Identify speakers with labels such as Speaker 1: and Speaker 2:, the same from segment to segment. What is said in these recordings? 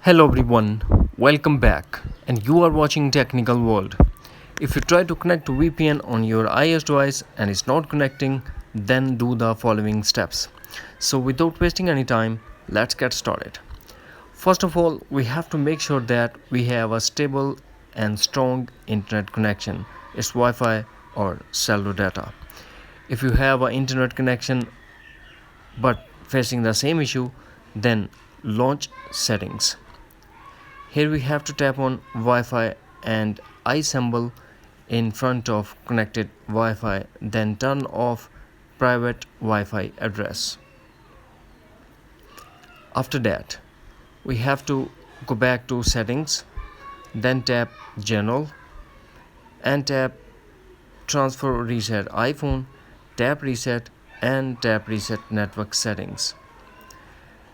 Speaker 1: Hello everyone, welcome back, and you are watching Technical World. If you try to connect to VPN on your iOS device and it's not connecting, then do the following steps. So without wasting any time, let's get started. First of all, we have to make sure that we have a stable and strong internet connection. It's Wi-Fi or cellular data. If you have an internet connection but facing the same issue, then launch settings. Here we have to tap on Wi-Fi and I symbol in front of connected Wi-Fi, then turn off private Wi-Fi address. After that, we have to go back to settings, then tap General and tap Transfer Reset iPhone, tap Reset and tap Reset Network Settings.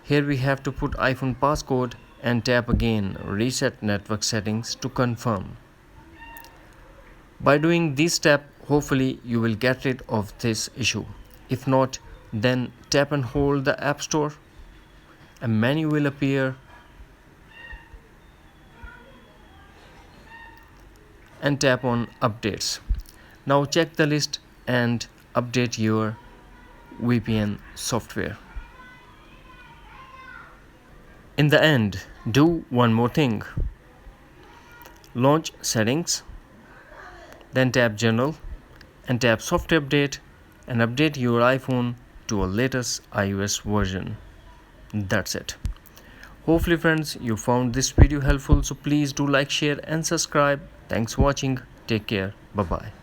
Speaker 1: Here we have to put iPhone passcode and tap again Reset Network Settings to confirm. By doing this step, hopefully you will get rid of this issue. If not, then tap and hold the App Store. A menu will appear and tap on Updates. Now check the list and update your VPN software. In the end, do one more thing. Launch Settings, then tap General and tap Software Update and update your iPhone to a latest iOS version. That's it. Hopefully friends, you found this video helpful, so please do like, share and subscribe. Thanks for watching. Take care. Bye bye.